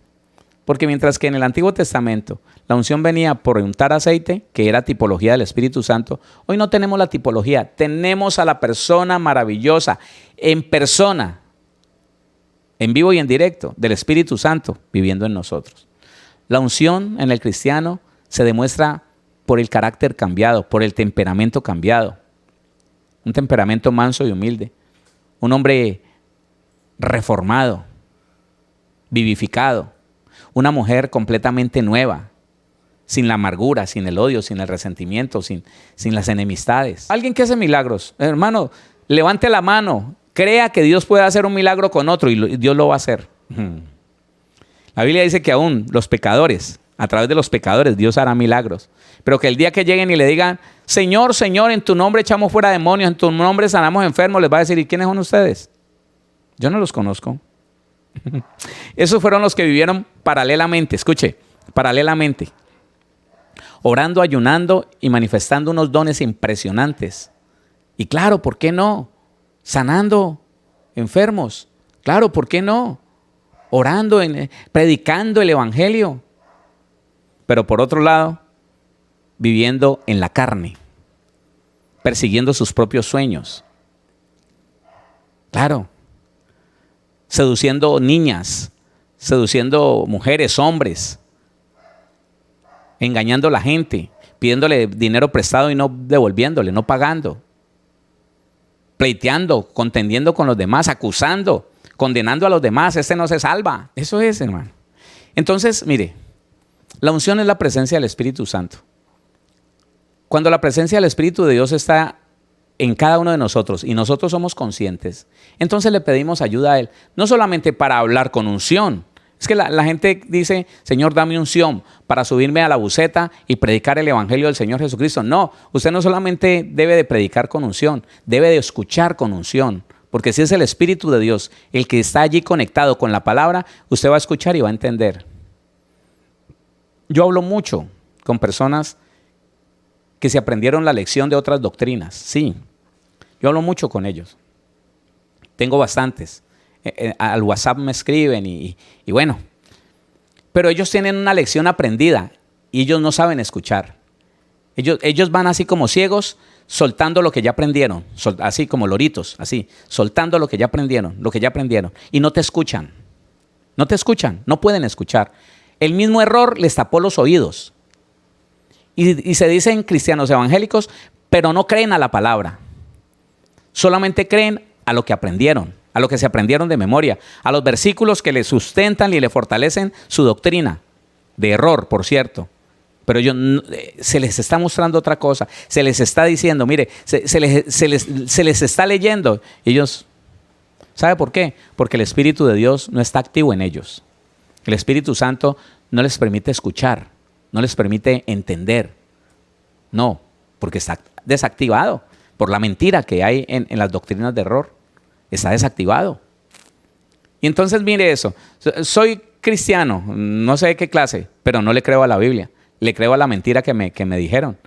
Porque mientras que en el Antiguo Testamento la unción venía por untar aceite, que era tipología del Espíritu Santo, hoy no tenemos la tipología. Tenemos a la persona maravillosa, en persona, en vivo y en directo, del Espíritu Santo viviendo en nosotros. La unción en el cristiano se demuestra por el carácter cambiado, por el temperamento cambiado. Un temperamento manso y humilde. Un hombre reformado, vivificado. Una mujer completamente nueva, sin la amargura, sin el odio, sin el resentimiento, sin las enemistades. Alguien que hace milagros. Hermano, levante la mano, crea que Dios puede hacer un milagro con otro y Dios lo va a hacer. La Biblia dice que aún los pecadores, a través de los pecadores, Dios hará milagros. Pero que el día que lleguen y le digan, Señor, Señor, en tu nombre echamos fuera demonios, en tu nombre sanamos enfermos, les va a decir, ¿y quiénes son ustedes? Yo no los conozco. Esos fueron los que vivieron paralelamente, escuche, paralelamente, orando, ayunando y manifestando unos dones impresionantes. Y claro, ¿por qué no? Sanando enfermos, claro, ¿por qué no? Orando, predicando el evangelio. Pero por otro lado, viviendo en la carne, persiguiendo sus propios sueños. Claro. Seduciendo niñas, seduciendo mujeres, hombres, engañando a la gente, pidiéndole dinero prestado y no devolviéndole, no pagando, pleiteando, contendiendo con los demás, acusando, condenando a los demás. Este no se salva. Eso es, hermano. Entonces, mire, la unción es la presencia del Espíritu Santo. Cuando la presencia del Espíritu de Dios está en cada uno de nosotros y nosotros somos conscientes, entonces le pedimos ayuda a Él, no solamente para hablar con unción. Es que la gente dice, Señor, dame unción para subirme a la buceta y predicar el evangelio del Señor Jesucristo. No, usted no solamente debe de predicar con unción, debe de escuchar con unción, porque si es el Espíritu de Dios el que está allí conectado con la palabra, usted va a escuchar y va a entender. Yo hablo mucho con personas que se aprendieron la lección de otras doctrinas. Sí, yo hablo mucho con ellos. Tengo bastantes. Al WhatsApp me escriben y bueno. Pero ellos tienen una lección aprendida y ellos no saben escuchar. Ellos van así como ciegos, soltando lo que ya aprendieron. Así como loritos, así. Soltando lo que ya aprendieron, Y no te escuchan. No te escuchan, no pueden escuchar. El mismo error les tapó los oídos. Y se dicen cristianos evangélicos, pero no creen a la palabra. Solamente creen a lo que aprendieron, a lo que se aprendieron de memoria, a los versículos que le sustentan y le fortalecen su doctrina. De error, por cierto. Pero se les está mostrando otra cosa. Se les está diciendo, mire, se les está leyendo. Ellos, ¿sabe por qué? Porque el Espíritu de Dios no está activo en ellos. El Espíritu Santo no les permite escuchar. No les permite entender. No, porque está desactivado por la mentira que hay en las doctrinas de error. Está desactivado. Y entonces mire eso, soy cristiano, no sé de qué clase, pero no le creo a la Biblia, le creo a la mentira que me dijeron.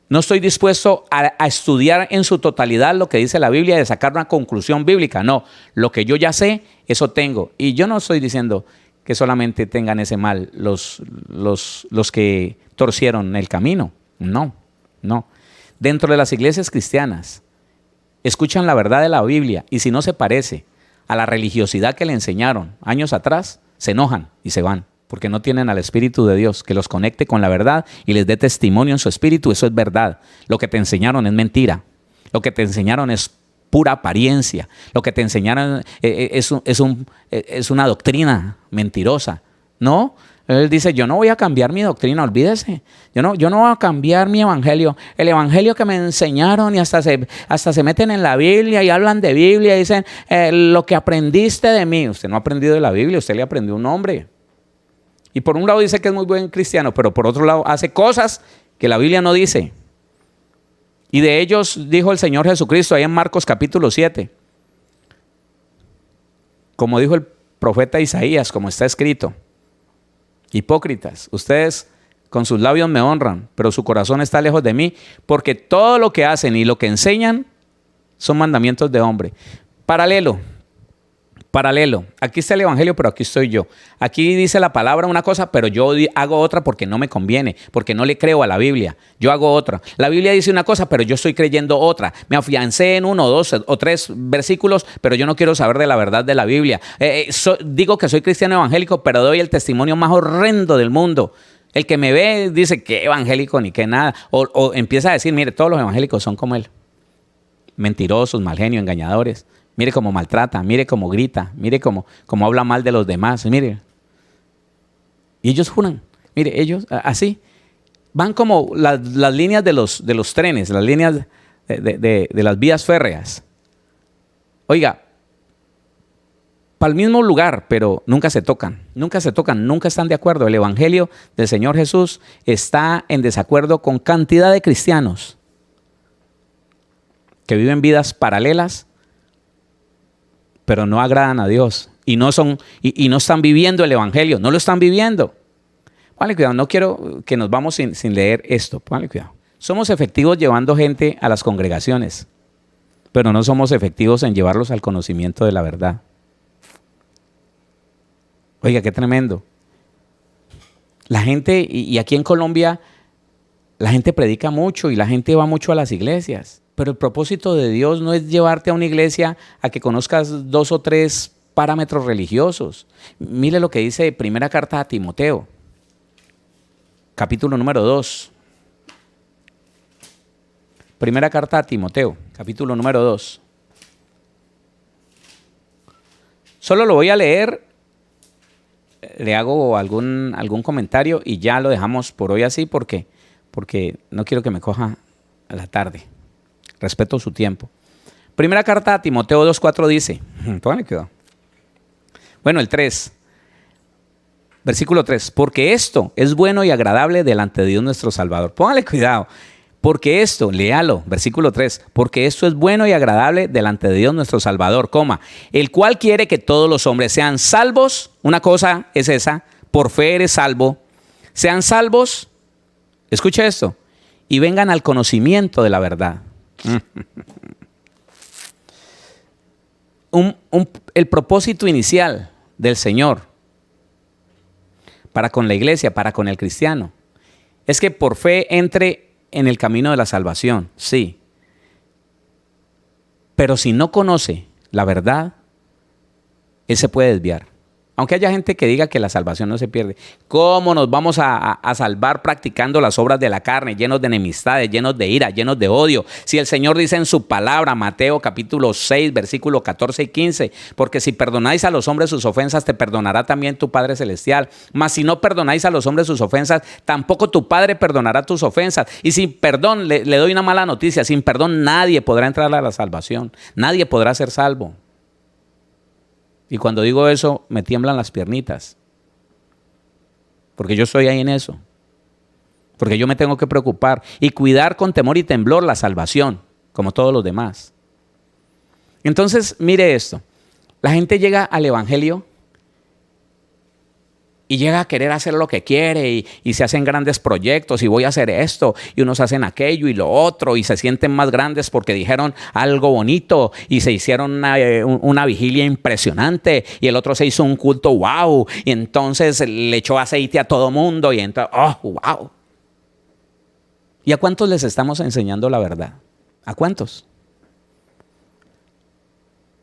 No estoy dispuesto a estudiar en su totalidad lo que dice la Biblia y de sacar una conclusión bíblica. No, lo que yo ya sé, eso tengo. Y yo no estoy diciendo que solamente tengan ese mal los que torcieron el camino. No, no. Dentro de las iglesias cristianas, escuchan la verdad de la Biblia y si no se parece a la religiosidad que le enseñaron años atrás, se enojan y se van, porque no tienen al Espíritu de Dios que los conecte con la verdad y les dé testimonio en su espíritu. Eso es verdad. Lo que te enseñaron es mentira. Lo que te enseñaron es pura apariencia. Lo que te enseñaron es una doctrina mentirosa. No, él dice, yo no voy a cambiar mi doctrina, olvídese. Yo no voy a cambiar mi evangelio. El evangelio que me enseñaron y hasta se meten en la Biblia y hablan de Biblia y dicen, lo que aprendiste de mí. Usted no ha aprendido de la Biblia, usted le aprendió a un hombre. Y por un lado dice que es muy buen cristiano, pero por otro lado hace cosas que la Biblia no dice. Y de ellos dijo el Señor Jesucristo ahí en Marcos capítulo 7. Como dijo el profeta Isaías, como está escrito. Hipócritas, ustedes con sus labios me honran, pero su corazón está lejos de mí, porque todo lo que hacen y lo que enseñan son mandamientos de hombre. Paralelo. Aquí está el evangelio, pero aquí estoy yo. Aquí dice la palabra una cosa, pero yo hago otra porque no me conviene, porque no le creo a la Biblia. Yo hago otra. La Biblia dice una cosa, pero yo estoy creyendo otra. Me afiancé en 1, 2 o 3 versículos, pero yo no quiero saber de la verdad de la Biblia. Digo que soy cristiano evangélico, pero doy el testimonio más horrendo del mundo. El que me ve dice que evangélico ni que nada. O empieza a decir, mire, todos los evangélicos son como él. Mentirosos, mal genio, engañadores. Mire cómo maltrata, mire cómo grita, mire cómo habla mal de los demás, mire. Y ellos juran, mire, ellos así, van como las líneas de los trenes, las líneas de las vías férreas. Oiga, para el mismo lugar, pero nunca se tocan, nunca están de acuerdo. El evangelio del Señor Jesús está en desacuerdo con cantidad de cristianos que viven vidas paralelas, pero no agradan a Dios y no están viviendo el evangelio, no lo están viviendo. Póngale cuidado, no quiero que nos vamos sin leer esto. Póngale cuidado. Somos efectivos llevando gente a las congregaciones, pero no somos efectivos en llevarlos al conocimiento de la verdad. Oiga, qué tremendo. La gente, y aquí en Colombia, la gente predica mucho y la gente va mucho a las iglesias. Pero el propósito de Dios no es llevarte a una iglesia a que conozcas 2 o 3 parámetros religiosos. Mire lo que dice primera carta a Timoteo, capítulo número 2. Primera carta a Timoteo, capítulo número 2. Solo lo voy a leer, le hago algún comentario y ya lo dejamos por hoy así porque no quiero que me coja a la tarde. Respeto su tiempo. Primera carta a Timoteo 2:4 dice, pónganle cuidado. Bueno, el 3, versículo 3, porque esto es bueno y agradable delante de Dios nuestro Salvador. Pónganle cuidado, porque esto, léalo, versículo 3, porque esto es bueno y agradable delante de Dios nuestro Salvador, el cual quiere que todos los hombres sean salvos. Una cosa es esa, por fe eres salvo, sean salvos, escucha esto, y vengan al conocimiento de la verdad. El propósito inicial del Señor para con la iglesia, para con el cristiano, es que por fe entre en el camino de la salvación, sí. Pero si no conoce la verdad, él se puede desviar. Aunque haya gente que diga que la salvación no se pierde. ¿Cómo nos vamos a salvar practicando las obras de la carne, llenos de enemistades, llenos de ira, llenos de odio? Si el Señor dice en su palabra, Mateo capítulo 6, versículos 14 y 15, porque si perdonáis a los hombres sus ofensas, te perdonará también tu Padre Celestial. Mas si no perdonáis a los hombres sus ofensas, tampoco tu Padre perdonará tus ofensas. Y sin perdón, le doy una mala noticia, sin perdón nadie podrá entrar a la salvación. Nadie podrá ser salvo. Y cuando digo eso, me tiemblan las piernitas. Porque yo estoy ahí en eso. porque yo me tengo que preocupar y cuidar con temor y temblor la salvación, como todos los demás. Entonces, mire esto, la gente llega al evangelio y llega a querer hacer lo que quiere y se hacen grandes proyectos y voy a hacer esto y unos hacen aquello y lo otro y se sienten más grandes porque dijeron algo bonito y se hicieron una vigilia impresionante y el otro se hizo un culto wow y entonces le echó aceite a todo mundo y entonces, oh, wow. ¿Y a cuántos les estamos enseñando la verdad? ¿A cuántos?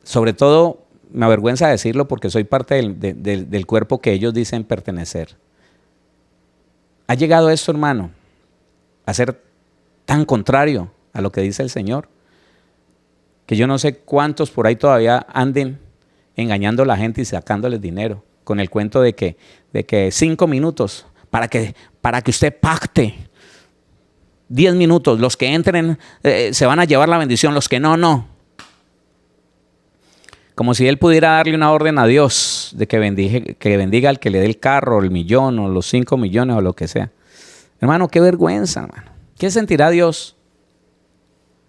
Sobre todo, me avergüenza decirlo porque soy parte del cuerpo que ellos dicen pertenecer. ¿Ha llegado esto, hermano, a ser tan contrario a lo que dice el Señor? Que yo no sé cuántos por ahí todavía anden engañando a la gente y sacándoles dinero con el cuento de que 5 minutos para que usted pacte. 10 minutos, los que entren se van a llevar la bendición, los que no. Como si él pudiera darle una orden a Dios de que bendiga al que le dé el carro, el millón o los 5 millones o lo que sea. Hermano, qué vergüenza, hermano. ¿Qué sentirá Dios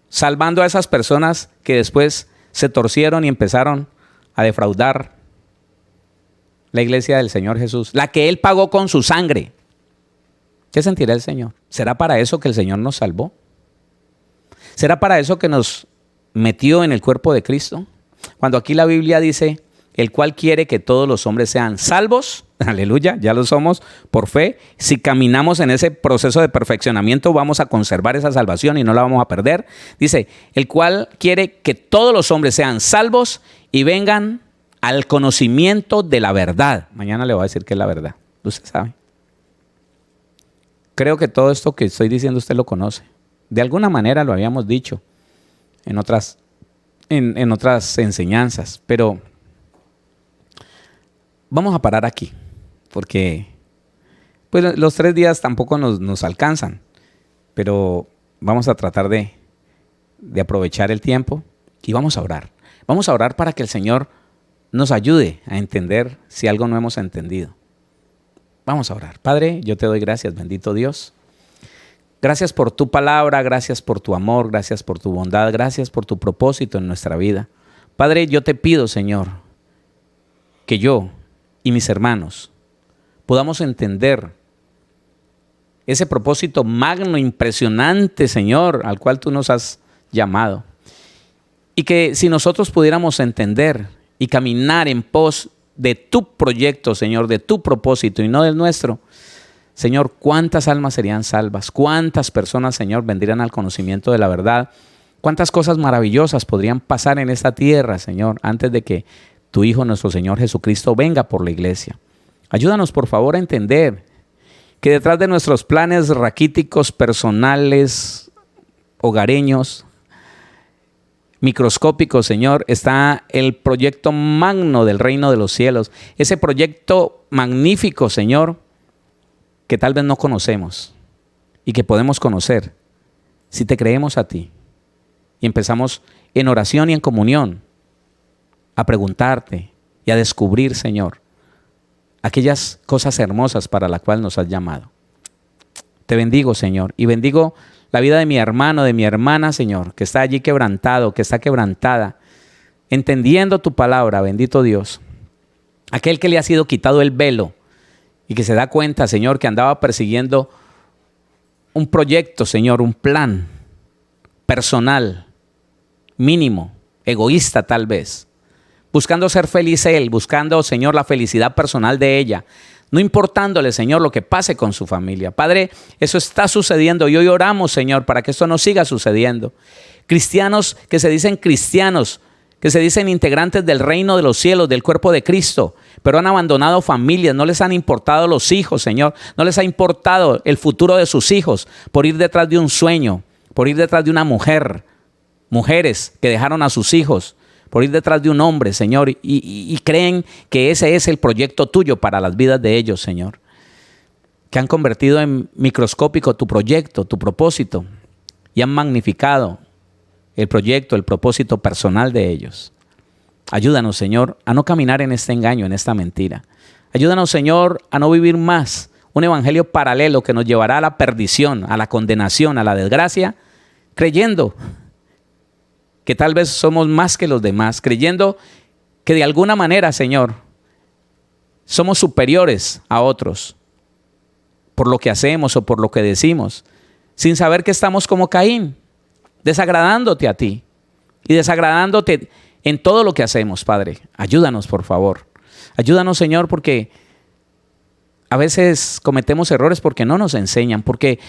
salvando a esas personas que después se torcieron y empezaron a defraudar la iglesia del Señor Jesús, la que Él pagó con su sangre? ¿Qué sentirá el Señor? ¿Será para eso que el Señor nos salvó? ¿Será para eso que nos metió en el cuerpo de Cristo? Cuando aquí la Biblia dice, el cual quiere que todos los hombres sean salvos, aleluya, ya lo somos por fe. Si caminamos en ese proceso de perfeccionamiento, vamos a conservar esa salvación y no la vamos a perder. Dice, el cual quiere que todos los hombres sean salvos y vengan al conocimiento de la verdad. Mañana le voy a decir qué es la verdad, usted sabe. Creo que todo esto que estoy diciendo usted lo conoce. De alguna manera lo habíamos dicho en otras enseñanzas, pero vamos a parar aquí, porque pues, los 3 días tampoco nos alcanzan, pero vamos a tratar de aprovechar el tiempo y vamos a orar. Vamos a orar para que el Señor nos ayude a entender si algo no hemos entendido. Vamos a orar. Padre, yo te doy gracias, bendito Dios. Gracias por tu palabra, gracias por tu amor, gracias por tu bondad, gracias por tu propósito en nuestra vida. Padre, yo te pido, Señor, que yo y mis hermanos podamos entender ese propósito magno, impresionante, Señor, al cual tú nos has llamado. Y que si nosotros pudiéramos entender y caminar en pos de tu proyecto, Señor, de tu propósito y no del nuestro, Señor, ¿cuántas almas serían salvas? ¿Cuántas personas, Señor, vendrían al conocimiento de la verdad? ¿Cuántas cosas maravillosas podrían pasar en esta tierra, Señor, antes de que tu Hijo, nuestro Señor Jesucristo, venga por la iglesia? Ayúdanos, por favor, a entender que detrás de nuestros planes raquíticos, personales, hogareños, microscópicos, Señor, está el proyecto magno del reino de los cielos. Ese proyecto magnífico, Señor, que tal vez no conocemos y que podemos conocer si te creemos a ti y empezamos en oración y en comunión a preguntarte y a descubrir, Señor, aquellas cosas hermosas para las cuales nos has llamado. Te bendigo, Señor, y bendigo la vida de mi hermano, de mi hermana, Señor, que está allí quebrantado, que está quebrantada, entendiendo tu palabra, bendito Dios. Aquel que le ha sido quitado el velo y que se da cuenta, Señor, que andaba persiguiendo un proyecto, Señor, un plan personal, mínimo, egoísta tal vez, buscando ser feliz él, buscando, Señor, la felicidad personal de ella, no importándole, Señor, lo que pase con su familia. Padre, eso está sucediendo y hoy oramos, Señor, para que esto no siga sucediendo. Cristianos que se dicen cristianos, que se dicen integrantes del reino de los cielos, del cuerpo de Cristo, pero han abandonado familias, no les han importado los hijos, Señor, no les ha importado el futuro de sus hijos por ir detrás de un sueño, por ir detrás de una mujer, mujeres que dejaron a sus hijos, por ir detrás de un hombre, Señor, y creen que ese es el proyecto tuyo para las vidas de ellos, Señor, que han convertido en microscópico tu proyecto, tu propósito, y han magnificado el proyecto, el propósito personal de ellos. Ayúdanos, Señor, a no caminar en este engaño, en esta mentira. Ayúdanos, Señor, a no vivir más un evangelio paralelo que nos llevará a la perdición, a la condenación, a la desgracia, creyendo que tal vez somos más que los demás, creyendo que de alguna manera, Señor, somos superiores a otros por lo que hacemos o por lo que decimos, sin saber que estamos como Caín, desagradándote a ti y desagradándote en todo lo que hacemos, Padre. Ayúdanos, por favor. Ayúdanos, Señor, porque a veces cometemos errores porque no nos enseñan, porque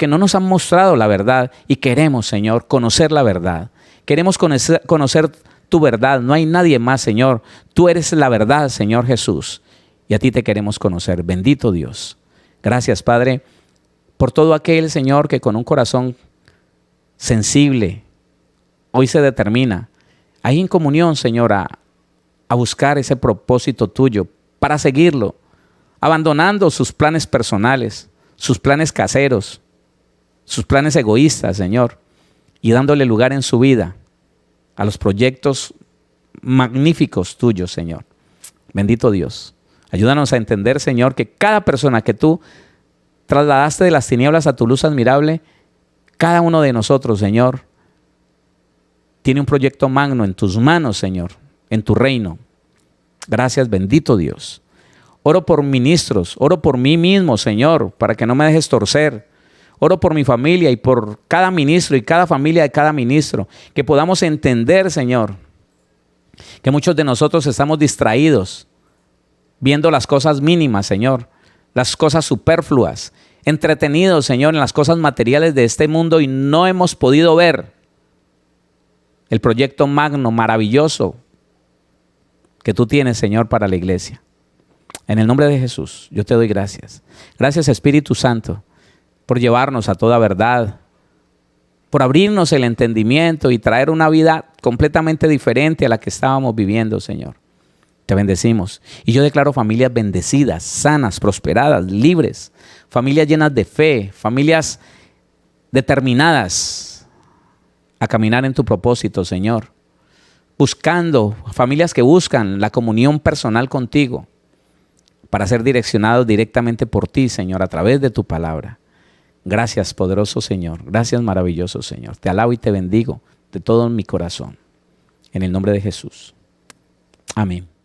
no nos han mostrado la verdad y queremos, Señor, conocer la verdad. Queremos conocer tu verdad. No hay nadie más, Señor. Tú eres la verdad, Señor Jesús. Y a ti te queremos conocer. Bendito Dios. Gracias, Padre, por todo aquel, Señor, que con un corazón sensible hoy se determina ahí en comunión, Señor, a buscar ese propósito tuyo para seguirlo, abandonando sus planes personales, sus planes caseros, sus planes egoístas, Señor, y dándole lugar en su vida a los proyectos magníficos tuyos, Señor. Bendito Dios. Ayúdanos a entender, Señor, que cada persona que tú trasladaste de las tinieblas a tu luz admirable, cada uno de nosotros, Señor, tiene un proyecto magno en tus manos, Señor, en tu reino. Gracias, bendito Dios. Oro por ministros, oro por mí mismo, Señor, para que no me dejes torcer. Oro por mi familia y por cada ministro y cada familia de cada ministro, que podamos entender, Señor, que muchos de nosotros estamos distraídos, viendo las cosas mínimas, Señor, las cosas superfluas, entretenidos, Señor, en las cosas materiales de este mundo y no hemos podido ver el proyecto magno, maravilloso que tú tienes, Señor, para la iglesia. En el nombre de Jesús, yo te doy gracias. Gracias, Espíritu Santo, por llevarnos a toda verdad, por abrirnos el entendimiento y traer una vida completamente diferente a la que estábamos viviendo, Señor. Te bendecimos. Y yo declaro familias bendecidas, sanas, prosperadas, libres, familias llenas de fe, familias determinadas a caminar en tu propósito, Señor. Familias que buscan la comunión personal contigo para ser direccionados directamente por ti, Señor, a través de tu palabra. Gracias, poderoso Señor. Gracias, maravilloso Señor. Te alabo y te bendigo de todo mi corazón. En el nombre de Jesús. Amén.